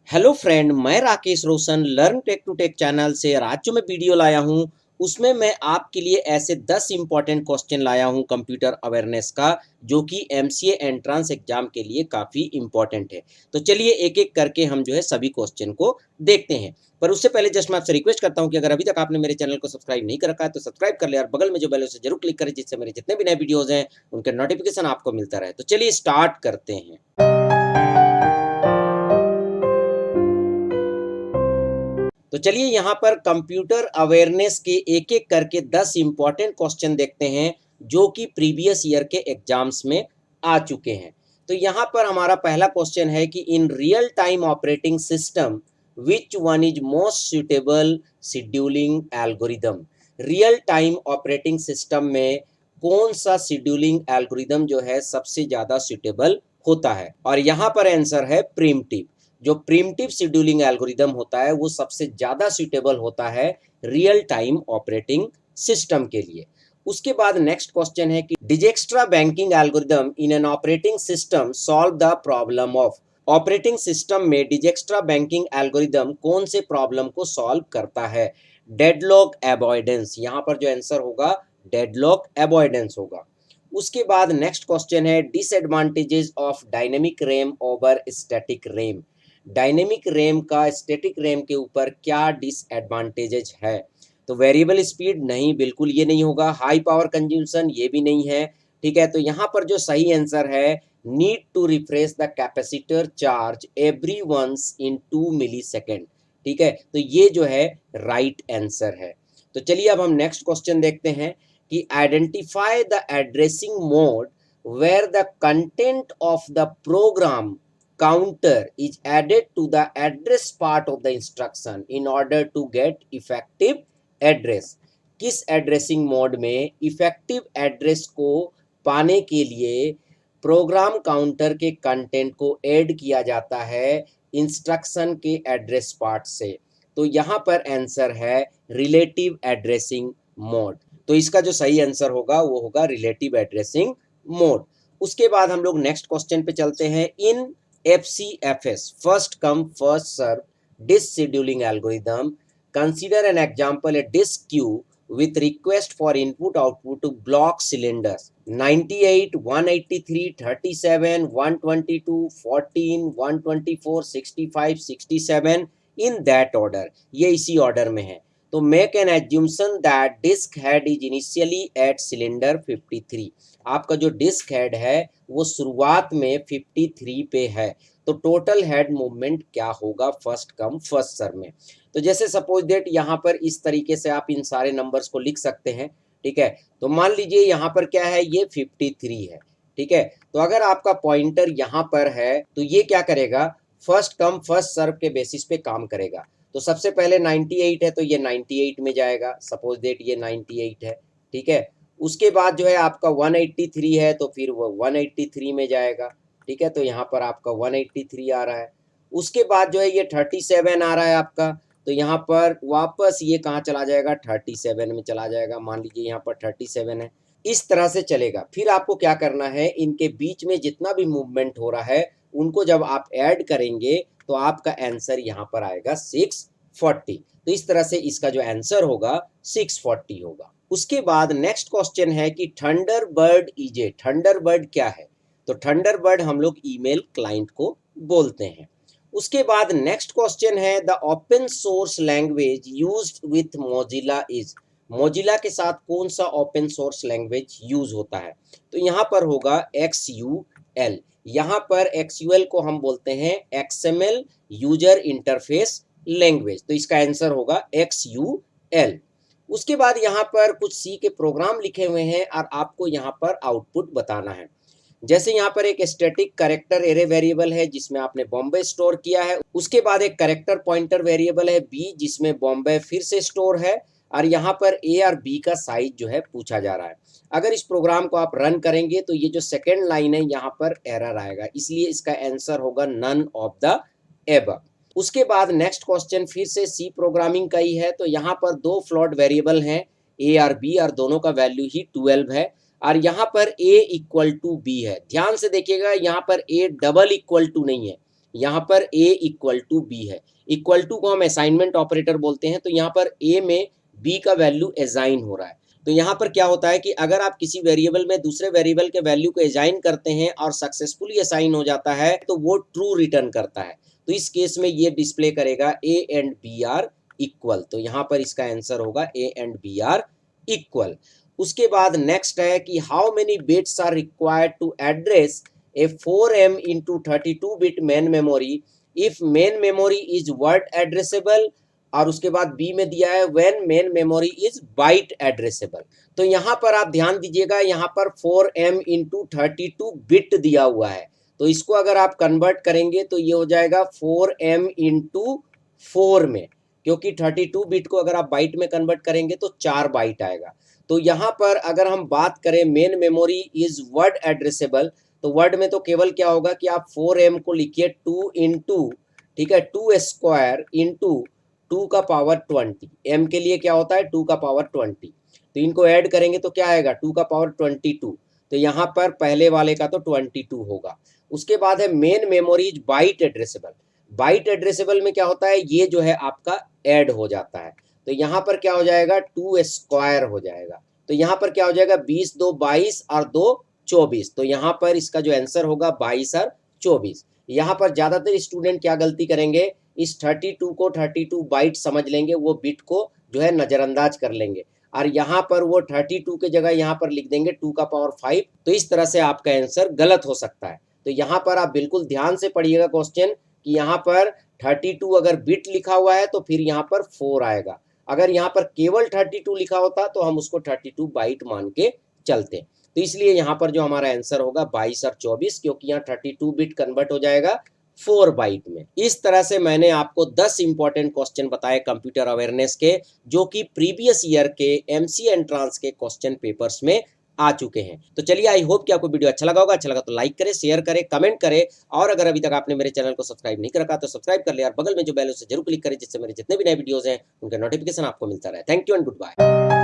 Hello friend, मैं Rakesh Roshan learn tech to tech channel से और आज जो मैं वीडियो लाया हूँ उसमें मैं आपके लिए ऐसे 10 इंपॉर्टेंट क्वेश्चन लाया हूँ कंप्यूटर अवेयरनेस का, जो कि एमसीए एंट्रेंस एग्जाम के लिए काफ़ी इंपॉर्टेंट है। तो चलिए एक एक करके हम जो है सभी क्वेश्चन को देखते हैं। पर उससे पहले जस्ट मैं आपसे रिक्वेस्ट करता हूँ कि अगर अभी तक आपने मेरे चैनल को सब्सक्राइब नहीं कर रखा है तो सब्सक्राइब कर ले और बगल में जो बेल है उसे जरूर क्लिक करें, जिससे मेरे जितने भी नए वीडियोज़ हैं उनके नोटिफिकेशन आपको मिलता रहे। तो चलिए स्टार्ट करते हैं। तो चलिए यहाँ पर कंप्यूटर अवेयरनेस के एक एक करके 10 इंपॉर्टेंट क्वेश्चन देखते हैं, जो कि प्रीवियस ईयर के एग्जाम्स में आ चुके हैं। तो यहाँ पर हमारा पहला क्वेश्चन है कि in real time operating system which one is most suitable scheduling algorithm. Real time operating system में कौन सा शेड्यूलिंग एल्गोरिदम जो है सबसे ज़्यादा सुटेबल होता है, और यहाँ पर आंसर है प्रिमिटिव। जो प्रिमिटिव शेड्यूलिंग एल्गोरिदम होता है वो सबसे ज़्यादा सूटेबल होता है रियल टाइम ऑपरेटिंग सिस्टम के लिए। उसके बाद नेक्स्ट क्वेश्चन है कि डिजेक्स्ट्रा banking algorithm in an operating system solve the problem of. Operating system में डिजेक्स्ट्रा बैंकिंग एल्गोरिदम कौन से प्रॉब्लम को सॉल्व करता है? Deadlock avoidance. यहाँ पर जो आंसर होगा डेडलॉक अवॉइडेंस होगा। उसके बाद नेक्स्ट क्वेश्चन है disadvantages of dynamic RAM over static RAM. Dynamic RAM का स्टैटिक रैम के ऊपर क्या डिसएडवांटेजेस है? तो वेरिएबल स्पीड नहीं, बिल्कुल ये नहीं होगा। हाई पावर कंज्यूमशन ये भी नहीं है। ठीक है, तो यहाँ पर जो सही आंसर है need to refresh the capacitor charge every once in 2 millisecond. ठीक है, तो ये जो है राइट आंसर है। तो चलिए अब हम नेक्स्ट क्वेश्चन देखते हैं कि identify the addressing mode where the content of the program counter is added to the address part of the instruction in order to get effective address। किस एड्रेसिंग मोड में इफेक्टिव एड्रेस को पाने के लिए program counter के content को add किया जाता है इंस्ट्रक्शन के एड्रेस पार्ट से? तो यहाँ पर आंसर है रिलेटिव एड्रेसिंग मोड। तो इसका जो सही आंसर होगा वो होगा रिलेटिव एड्रेसिंग मोड। उसके बाद हम लोग नेक्स्ट क्वेश्चन पे चलते हैं। इन FCFS first come first serve disk scheduling algorithm, consider an example a disk queue with request for input output to block cylinders 98 183 37 122 14 124 65 67 in that order। ये इसी ऑर्डर में है। तो make an assumption that disk head is initially at cylinder 53। आपका जो disk head है वो शुरुआत में 53 पे है, तो टोटल हेड मूवमेंट क्या होगा फर्स्ट कम फर्स्ट सर्व में? तो जैसे सपोज दैट यहाँ पर इस तरीके से आप इन सारे नंबर्स को लिख सकते हैं। ठीक है, तो मान लीजिए यहाँ पर क्या है, ये 53 है। ठीक है, तो अगर आपका पॉइंटर यहाँ पर है तो ये क्या करेगा, फर्स्ट कम फर्स्ट सर्व के बेसिस पे काम करेगा। तो सबसे पहले 98 है तो ये 98 में जाएगा, सपोज दैट ये 98 है। ठीक है, उसके बाद जो है आपका 183 है तो फिर वो 183 में जाएगा। ठीक है, तो यहाँ पर आपका 183 आ रहा है। उसके बाद जो है ये 37 आ रहा है आपका, तो यहाँ पर वापस ये कहाँ चला जाएगा, 37 में चला जाएगा। मान लीजिए यहाँ पर 37 है, इस तरह से चलेगा। फिर आपको क्या करना है, इनके बीच में जितना भी मूवमेंट हो रहा है उनको जब आप ऐड करेंगे तो आपका आंसर यहाँ पर आएगा 640। तो इस तरह से इसका जो आंसर होगा 640 होगा। उसके बाद नेक्स्ट क्वेश्चन है कि थंडरबर्ड ईजे। थंडरबर्ड क्या है? तो थंडरबर्ड हम लोग ईमेल क्लाइंट को बोलते हैं। उसके बाद नेक्स्ट क्वेश्चन है the open source language used with Mozilla is. Mozilla के साथ कौन सा ओपन सोर्स लैंग्वेज यूज होता है? तो यहाँ पर होगा XUL। यहाँ पर XUL को हम बोलते हैं XML यूजर इंटरफेस लैंग्वेज, तो इसका आंसर होगा XUL। उसके बाद यहाँ पर कुछ सी के प्रोग्राम लिखे हुए हैं और आपको यहाँ पर आउटपुट बताना है। जैसे यहाँ पर एक स्टैटिक कैरेक्टर एरे वेरिएबल है जिसमें आपने बॉम्बे स्टोर किया है। उसके बाद एक कैरेक्टर पॉइंटर वेरिएबल है B जिसमें बॉम्बे फिर से स्टोर है, और यहाँ पर A और B का साइज जो है पूछा जा रहा है। अगर इस प्रोग्राम को आप रन करेंगे तो ये जो सेकेंड लाइन है यहाँ पर एरर आएगा, इसलिए इसका आंसर होगा नन ऑफ द एबव। उसके बाद नेक्स्ट क्वेश्चन फिर से सी प्रोग्रामिंग का ही है। तो यहाँ पर दो फ्लोट वेरिएबल हैं A और B, और दोनों का वैल्यू ही 12 है, और यहाँ पर A इक्वल टू B है। ध्यान से देखिएगा, यहाँ पर A डबल इक्वल टू नहीं है, यहाँ पर a इक्वल टू बी है। इक्वल टू को हम असाइनमेंट ऑपरेटर बोलते हैं। तो यहाँ पर a में b का वैल्यू असाइन हो रहा है। तो यहाँ पर क्या होता है कि अगर आप किसी वेरिएबल में दूसरे वेरिएबल के वैल्यू को असाइन करते हैं और सक्सेसफुली असाइन हो जाता है तो वो ट्रू रिटर्न करता है। तो इस केस में ये डिस्प्ले करेगा a and b are equal. तो यहाँ पर इसका आंसर होगा a and b are equal. उसके बाद नेक्स्ट है कि how many bits are required to address a 4M into 32 bit main memory if main memory is word addressable, और उसके बाद बी में दिया है when main memory is byte addressable. तो यहाँ पर आप ध्यान दीजिएगा, यहाँ पर 4M into 32 बिट दिया हुआ है। तो इसको अगर आप कन्वर्ट करेंगे तो ये हो जाएगा 4M into 4 में, क्योंकि 32 बिट को अगर आप बाइट में कन्वर्ट करेंगे तो 4 बाइट आएगा। तो यहाँ पर अगर हम बात करें main memory is word addressable, तो वर्ड में तो केवल क्या होगा कि आप 4M को लिखिए 2 इंटू, ठीक है, 2 स्क्वायर इंटू 2 का पावर 20। M के लिए क्या होता है 2 का पावर 20। तो इनको ऐड करेंगे तो क्या आएगा 2 का पावर 22। तो यहाँ पर पहले वाले का तो 22 होगा। उसके बाद है main memory is byte addressable. Byte addressable में क्या होता है, ये जो है आपका ऐड हो जाता है। तो यहाँ पर क्या हो जाएगा 2 स्क्वायर हो जाएगा। तो यहाँ पर क्या हो जाएगा 20 2 22 और 2 24। तो यहाँ पर इसका जो आंसर होगा 22 और 24। यहाँ पर ज्यादातर स्टूडेंट क्या गलती करेंगे, इस 32 को 32 बाइट समझ लेंगे, वो बिट को जो है नजरअंदाज कर लेंगे और यहाँ पर वो 32 के जगह यहाँ पर लिख देंगे 2 का पावर 5। तो इस तरह से आपका आंसर गलत हो सकता है। तो यहाँ पर आप बिल्कुल ध्यान से पढ़िएगा क्वेश्चन कि यहाँ पर 32 अगर बिट लिखा हुआ है तो फिर यहाँ पर 4 आएगा। अगर यहाँ पर केवल 32 लिखा होता तो हम उसको 32 बाइट मान के चलते। तो इसलिए यहाँ पर जो हमारा आंसर होगा 22 और 24, क्योंकि यहाँ 32 बिट कन्वर्ट हो जाएगा 4 बाइट में। इस तरह से मैंने आपको 10 इंपॉर्टेंट क्वेश्चन बताए कंप्यूटर अवेयरनेस के, जो कि प्रीवियस ईयर के एमसी एंट्रांस के क्वेश्चन पेपर्स में आ चुके हैं। तो चलिए, आई होप कि आपको वीडियो अच्छा लगा होगा। अच्छा लगा तो लाइक करें, शेयर करें, कमेंट करें, और अगर अभी तक आपने मेरे चैनल को सब्सक्राइब नहीं कर रखा तो सब्सक्राइब कर ले और बगल में जो बेल है उसे जरूर क्लिक करें, जिससे मेरे जितने भी नए वीडियोस हैं उनका नोटिफिकेशन आपको मिलता रहे। Thank you and good bye.